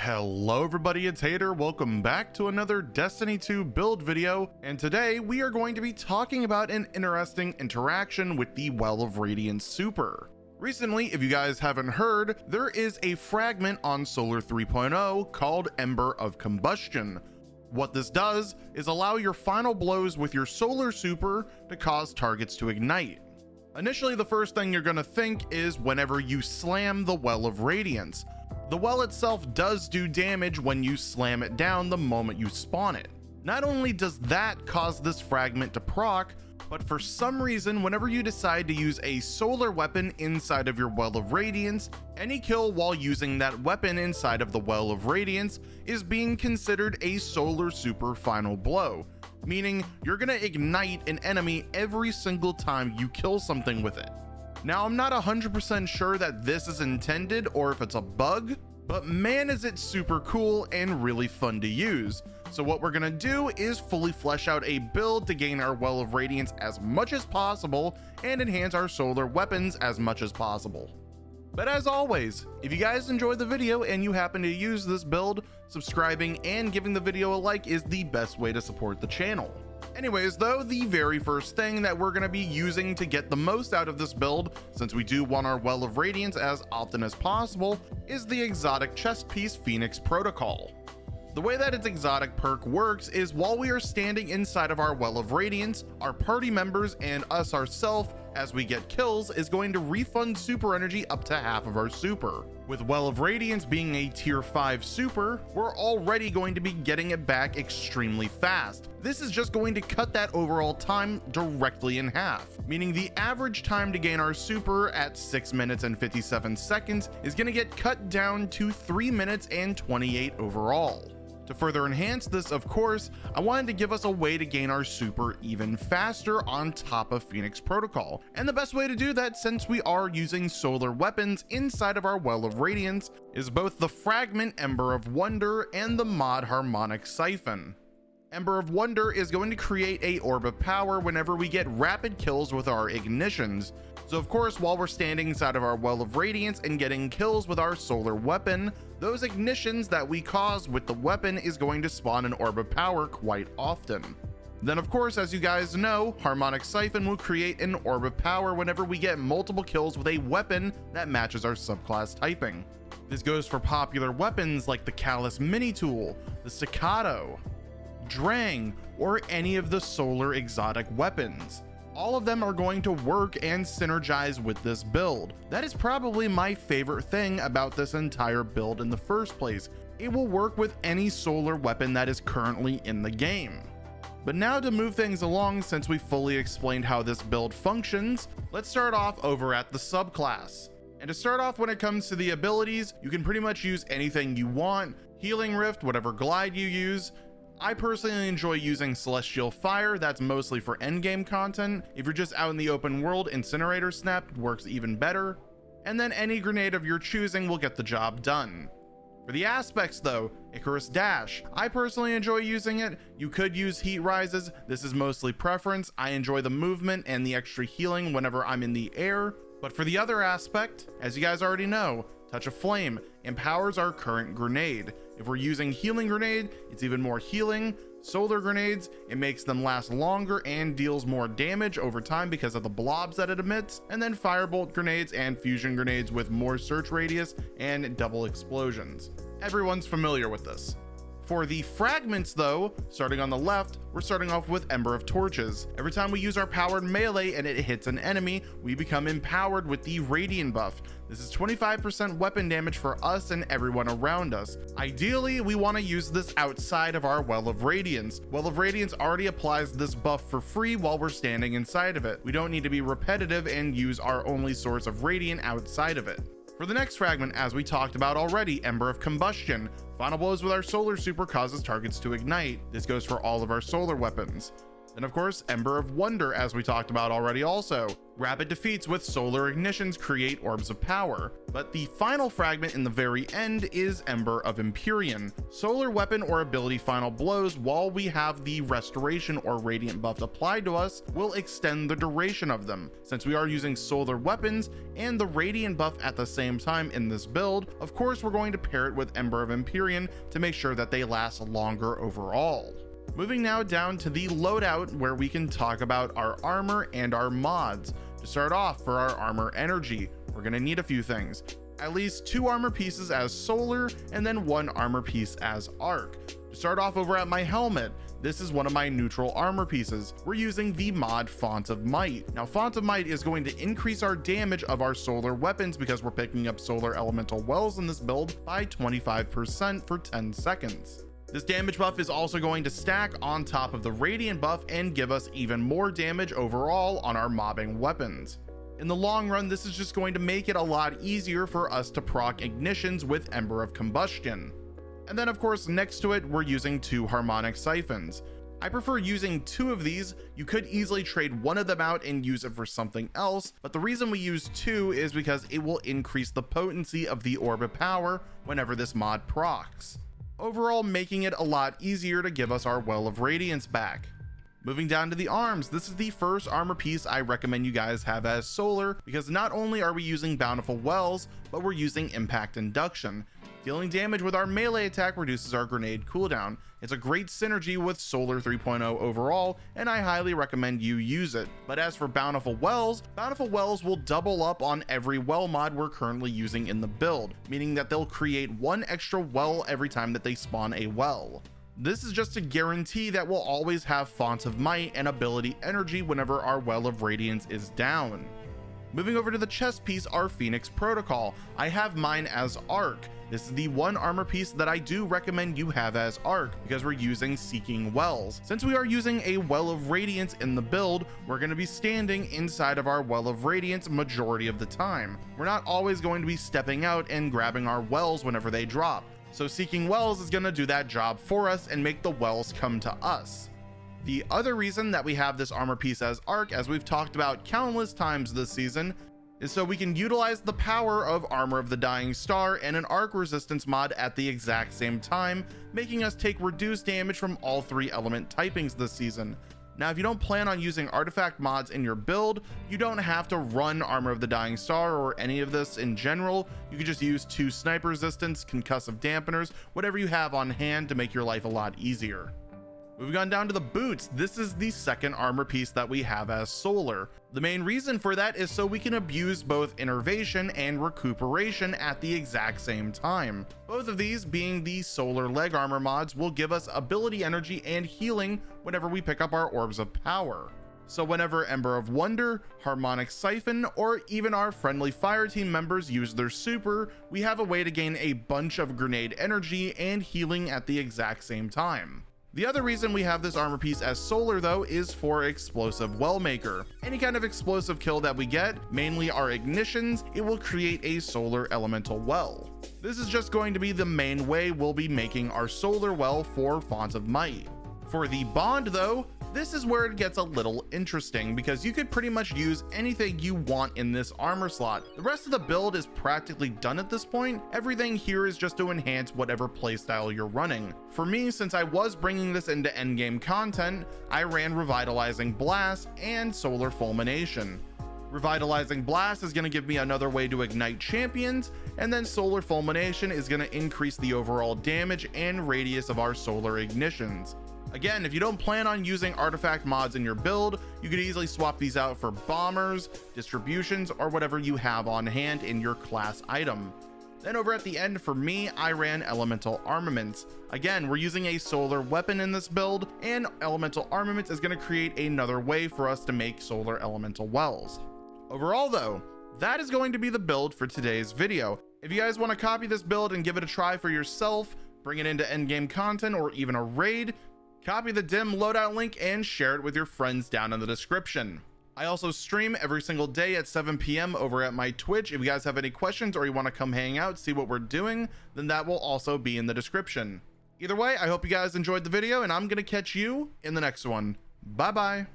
Hello everybody, it's Hater. Welcome back to another Destiny 2 build video, and today we are going to be talking about an interesting interaction with the Well of Radiance super. Recently, if you guys haven't heard, there is a fragment on Solar 3.0 called Ember of Combustion. What this does is allow your final blows with your solar super to cause targets to ignite. Initially, the first thing you're going to think is whenever you slam the Well of Radiance. The well itself does do damage when you slam it down the moment you spawn it. Not only does that cause this fragment to proc, but for some reason, whenever you decide to use a solar weapon inside of your Well of Radiance, any kill while using that weapon inside of the Well of Radiance is being considered a solar super final blow, meaning you're gonna ignite an enemy every single time you kill something with it. Now, I'm not 100% sure that this is intended or if it's a bug, but man is it super cool and really fun to use. So what we're gonna do is fully flesh out a build to gain our Well of Radiance as much as possible and enhance our solar weapons as much as possible. But as always, if you guys enjoyed the video and you happen to use this build, subscribing and giving the video a like is the best way to support the channel. Anyways though, the very first thing that we're going to be using to get the most out of this build, since we do want our Well of Radiance as often as possible, is the exotic chest piece Phoenix Protocol. The way that its exotic perk works is while we are standing inside of our Well of Radiance, our party members and us ourselves, as we get kills, is going to refund super energy up to half of our super. With Well of Radiance being a tier 5 super, we're already going to be getting it back extremely fast. This is just going to cut that overall time directly in half, meaning the average time to gain our super at 6 minutes and 57 seconds is going to get cut down to 3 minutes and 28 overall. To further enhance this, of course, I wanted to give us a way to gain our super even faster on top of Phoenix Protocol. And the best way to do that, since we are using solar weapons inside of our Well of Radiance, is both the Fragment Ember of Wonder and the mod Harmonic Siphon. Ember of Wonder is going to create a orb of power whenever we get rapid kills with our ignitions. So of course, while we're standing inside of our Well of Radiance and getting kills with our solar weapon, those ignitions that we cause with the weapon is going to spawn an orb of power quite often. Then of course, as you guys know, Harmonic Siphon will create an orb of power whenever we get multiple kills with a weapon that matches our subclass typing. This goes for popular weapons like the Callus Mini Tool, the Staccato, Drang, or any of the solar exotic weapons. All of them are going to work and synergize with this build. That is probably my favorite thing about this entire build in the first place. It will work with any solar weapon that is currently in the game. But now to move things along, since we fully explained how this build functions, let's start off over at the subclass. And to start off, when it comes to the abilities, you can pretty much use anything you want. Healing Rift, whatever glide you use. I personally enjoy using Celestial Fire, that's mostly for endgame content. If you're just out in the open world, Incinerator Snap works even better. And then any grenade of your choosing will get the job done. For the aspects though, Icarus Dash. I personally enjoy using it. You could use Heat Rises, this is mostly preference. I enjoy the movement and the extra healing whenever I'm in the air. But for the other aspect, as you guys already know, Touch of Flame empowers our current grenade. If we're using Healing Grenade, it's even more healing. Solar Grenades, it makes them last longer and deals more damage over time because of the blobs that it emits. And then Firebolt Grenades and Fusion Grenades with more search radius and double explosions. Everyone's familiar with this. For the fragments though, starting on the left, we're starting off with Ember of Torches. Every time we use our powered melee and it hits an enemy, we become empowered with the Radiant buff. This is 25% weapon damage for us and everyone around us. Ideally, we want to use this outside of our Well of Radiance. Well of Radiance already applies this buff for free while we're standing inside of it. We don't need to be repetitive and use our only source of Radiant outside of it. For the next fragment, as we talked about already, Ember of Combustion. Final blows with our solar super causes targets to ignite. This goes for all of our solar weapons. Then of course, Ember of Wonder, as we talked about already also. Rapid defeats with solar ignitions create orbs of power. But the final fragment in the very end is Ember of Empyrean. Solar weapon or ability final blows while we have the restoration or radiant buff applied to us will extend the duration of them. Since we are using solar weapons and the radiant buff at the same time in this build, of course we're going to pair it with Ember of Empyrean to make sure that they last longer overall. Moving now down to the loadout, where we can talk about our armor and our mods. To start off, for our armor energy, we're going to need a few things. At least 2 armor pieces as solar, and then 1 armor piece as arc. To start off over at my helmet, this is one of my neutral armor pieces. We're using the mod Font of Might. Now, Font of Might is going to increase our damage of our solar weapons because we're picking up solar elemental wells in this build by 25% for 10 seconds. This damage buff is also going to stack on top of the radiant buff and give us even more damage overall on our mobbing weapons. In the long run, this is just going to make it a lot easier for us to proc ignitions with Ember of Combustion. And then of course, next to it, we're using 2 harmonic siphons. I prefer using 2 of these. You could easily trade one of them out and use it for something else, but the reason we use 2 is because it will increase the potency of the orb of power whenever this mod procs, overall making it a lot easier to give us our Well of Radiance back. Moving down to the arms, this is the first armor piece I recommend you guys have as solar, because not only are we using Bountiful Wells, but we're using Impact Induction. Dealing damage with our melee attack reduces our grenade cooldown. It's a great synergy with Solar 3.0 overall, and I highly recommend you use it. But as for Bountiful Wells will double up on every well mod we're currently using in the build, meaning that they'll create 1 extra well every time that they spawn a well. This is just to guarantee that we'll always have Font of Might and ability energy whenever our Well of Radiance is down. Moving over to the chest piece, our Phoenix Protocol. I have mine as Arc. This is the 1 armor piece that I do recommend you have as Arc because we're using Seeking Wells. Since we are using a Well of Radiance in the build, we're going to be standing inside of our Well of Radiance majority of the time. We're not always going to be stepping out and grabbing our wells whenever they drop. So Seeking Wells is going to do that job for us and make the wells come to us. The other reason that we have this armor piece as Arc, as we've talked about countless times this season, is so we can utilize the power of Armor of the Dying Star and an arc resistance mod at the exact same time, making us take reduced damage from all 3 element typings this season. Now, if you don't plan on using artifact mods in your build, you don't have to run Armor of the Dying Star or any of this in general. You can just use 2 sniper resistance, concussive dampeners, whatever you have on hand to make your life a lot easier. Moving on down to the boots, this is the second armor piece that we have as solar. The main reason for that is so we can abuse both innervation and recuperation at the exact same time. Both of these, being the solar leg armor mods, will give us ability energy and healing whenever we pick up our orbs of power. So whenever Ember of Wonder, Harmonic Siphon, or even our friendly fire team members use their super, we have a way to gain a bunch of grenade energy and healing at the exact same time. The other reason we have this armor piece as solar though is for Explosive Well Maker. Any kind of explosive kill that we get, mainly our ignitions, it will create a solar elemental well. This is just going to be the main way we'll be making our solar well for Font of Might. For the bond though, this is where it gets a little interesting because you could pretty much use anything you want in this armor slot. The rest of the build is practically done at this point. Everything here is just to enhance whatever playstyle you're running. For me, since I was bringing this into endgame content, I ran Revitalizing Blast and Solar Fulmination. Revitalizing Blast is going to give me another way to ignite champions, and then Solar Fulmination is going to increase the overall damage and radius of our solar ignitions. Again, if you don't plan on using artifact mods in your build, you could easily swap these out for bombers, distributions, or whatever you have on hand in your class item. Then over at the end for me, I ran Elemental Armaments. Again, we're using a solar weapon in this build, and Elemental Armaments is going to create another way for us to make solar elemental wells. Overall though, that is going to be the build for today's video. If you guys want to copy this build and give it a try for yourself, bring it into endgame content or even a raid, copy the dim loadout link and share it with your friends down in the description. I also stream every single day at 7 p.m. over at my Twitch. If you guys have any questions or you want to come hang out, see what we're doing, then that will also be in the description. Either way, I hope you guys enjoyed the video and I'm going to catch you in the next one. Bye bye.